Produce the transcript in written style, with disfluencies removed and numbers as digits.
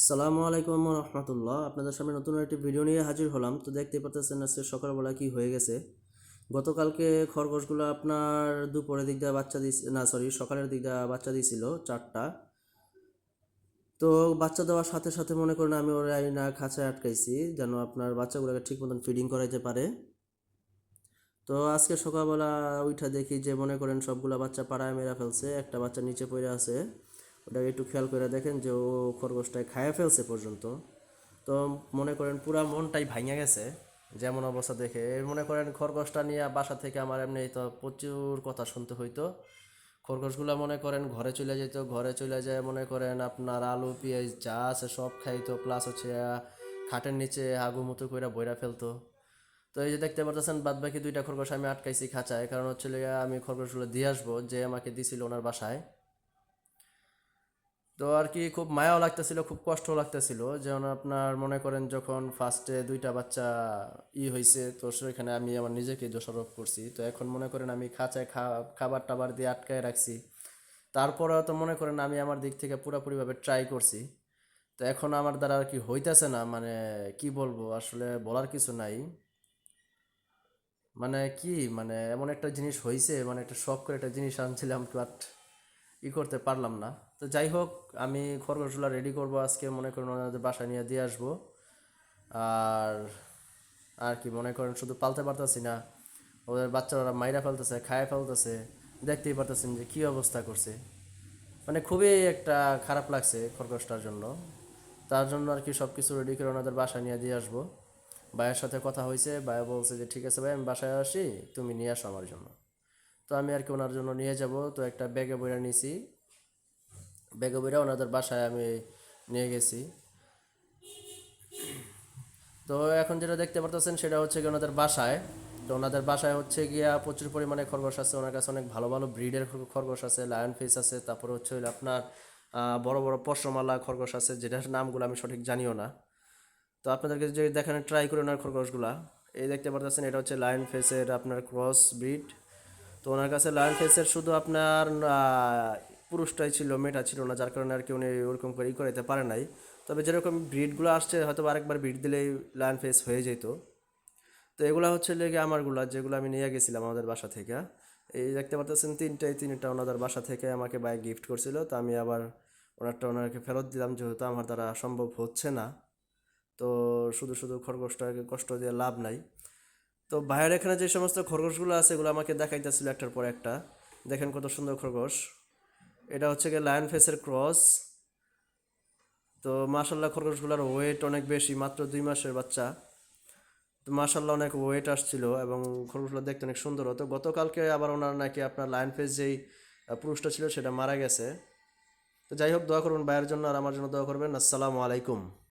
সালামু আলাইকুম রহমতুল্লাহ। আপনাদের সামনে নতুন একটি ভিডিও নিয়ে হাজির হলাম। তো দেখতে পাচ্ছেন আজকে সকালবেলা কি হয়ে গেছে। গতকালকে খরগোশগুলো আপনার দুপুরের দিক দিয়ে বাচ্চা দিস না সরি সকালের দিক দিয়ে বাচ্চা দিয়েছিল 4টা। তো বাচ্চা দেওয়ার সাথে সাথে মনে করেন আমি ওরা না খাঁচায় আটকাইছি যেন আপনার বাচ্চাগুলোকে ঠিক মতন ফিডিং করাইতে পারে। তো আজকে সকালবেলা উঠা দেখি যে মনে করেন সবগুলা বাচ্চা পাড়ায় মেরা ফেলছে, একটা বাচ্চা নিচে পড়ে আছে। ওটাকে একটু খেয়াল করে দেখেন যে ও খরগোশটায় খাইয়া ফেলছে পর্যন্ত। তো মনে করেন পুরা মনটাই ভাঙে গেছে যেমন অবস্থা দেখে। মনে করেন খরগোশটা নিয়ে বাসা থেকে আমার এমনি তো প্রচুর কথা শুনতে হইতো। খরগোশগুলো মনে করেন ঘরে চলে যেত, ঘরে চলে যায় মনে করেন আপনার আলু পেঁয়াজ যা আছে সব খাইতো, প্লাস হচ্ছে খাটের নিচে আগুমুতু করে বইরা ফেলতো। তো এই যে দেখতে পাচ্ছেন বাদ বাকি 2টা খরগোশ আমি আটকাইছি খাঁচায়, কারণ হচ্ছে আমি খরগোশগুলো দিয়ে আসবো যে আমাকে দিছিল ওনার বাসায়। তো আর কি খুব মায়াও লাগতেছিল, খুব কষ্টও লাগতেছিল, যেমন আপনার মনে করেন যখন ফার্স্টে 2টা বাচ্চা হয়েছে তো সেখানে আমি আমার নিজেকে দোষারোপ করছি। তো এখন মনে করেন আমি খাঁচায় খাবার টাবার দিয়ে আটকায় রাখছি, তারপরেও তো মনে করেন আমি আমার দিক থেকে পুরোপুরিভাবে ট্রাই করছি। তো এখন আমার দ্বারা আর কি হইতেছে না, মানে কি বলবো আসলে বলার কিছু নাই। মানে কি মানে এমন একটা জিনিস হয়েছে, মানে একটা শখ করে একটা জিনিস আনছিলাম, বাট করতে পারলাম না। তো যাই হোক, আমি খরগোশগুলো রেডি করব আজকে, মনে করেন ওনাদের বাসায় নিয়ে দিয়ে আসবো। আর আর কি মনে করেন শুধু পালতে পারতেছি না, ওদের বাচ্চারা মাইরা ফেলতেছে, খায় ফেলতেছে। দেখতেই পারতেছেন যে কি অবস্থা করছে। মানে খুবই একটা খারাপ লাগছে খরগোশটার জন্য। তার জন্য আর কি সব কিছু রেডি করে ওনাদের বাসায় নিয়ে দিয়ে আসবো। ভাইয়ের সাথে কথা হয়েছে, ভাইয়া বলছে যে ঠিক আছে ভাই আমি বাসায় আসি, তুমি নিয়ে আসো আমার জন্য। তো আমি আর কি ওনার জন্য নিয়ে যাব। তো একটা ব্যাগে বইরা নিয়েছি, ব্যাগে বইরা ওনাদের বাসায় আমি নিয়ে গেছি। তো এখন যেটা দেখতে পারতেছেন সেটা হচ্ছে গিয়ে ওনাদের বাসায়। তো ওনাদের বাসায় হচ্ছে গিয়া প্রচুর পরিমাণে খরগোশ আছে, ওনার কাছে অনেক ভালো ভালো ব্রিডের খরগোশ আছে, লায়ন ফেস আছে, তারপরে হচ্ছে হইলো আপনার বড় বড় পশমওয়ালা খরগোশ আছে, যেটার নামগুলো আমি সঠিক জানিও না। তো আপনাদেরকে যে দেখানো ট্রাই করে ওনার খরগোশগুলা, এই দেখতে পারতেছেন এটা হচ্ছে লায়ন ফেসের আপনার ক্রস ব্রিড। তো ওনার কাছে লায়ন ফেসের শুধু আপনার পুরুষটাই ছিল, মেয়েটা ছিল না, যার কারণে আর কি উনি ওরকম করে করাইতে পারে নাই। তবে যেরকম ব্রিডগুলো আসছে হয়তো আরেকবার ব্রিড দিলেই লায়ন ফেস হয়ে যেত। তো এগুলো হচ্ছে লেগে আমারগুলা যেগুলো আমি নিয়ে গেছিলাম আমাদের বাসা থেকে। এই দেখতে পাচ্ছেন তিনটা ওনাদের বাসা থেকে আমাকে বাইক গিফট করছিল। তো আমি আবার ওনারকে ফেরত দিলাম, যেহেতু আমার দ্বারা সম্ভব হচ্ছে না। তো শুধু শুধু খরগোশটাকে কষ্ট দিয়ে লাভ নাই। তো ভাইয়ের এখানে যে সমস্ত খরগোশগুলো আছে এগুলো আমাকে দেখাইতেছিল একটার পর একটা। দেখেন কত সুন্দর খরগোশ। এটা হচ্ছে গিয়ে লায়ন ফেসের ক্রস। তো মাশাল্লাহ খরগোশগুলোর ওয়েট অনেক বেশি, মাত্র 2 মাসের বাচ্চা। তো মাশাল্লাহ অনেক ওয়েট আসছিল এবং খরগোশগুলো দেখতে অনেক সুন্দর হতো। গতকালকে আবার ওনার নাকি আপনার লায়ন ফেস যেই পুরুষটা ছিল সেটা মারা গেছে। তো যাই হোক, দোয়া করবেন ভাইয়ের জন্য আর আমার জন্য দোয়া করবেন। আসসালামু আলাইকুম।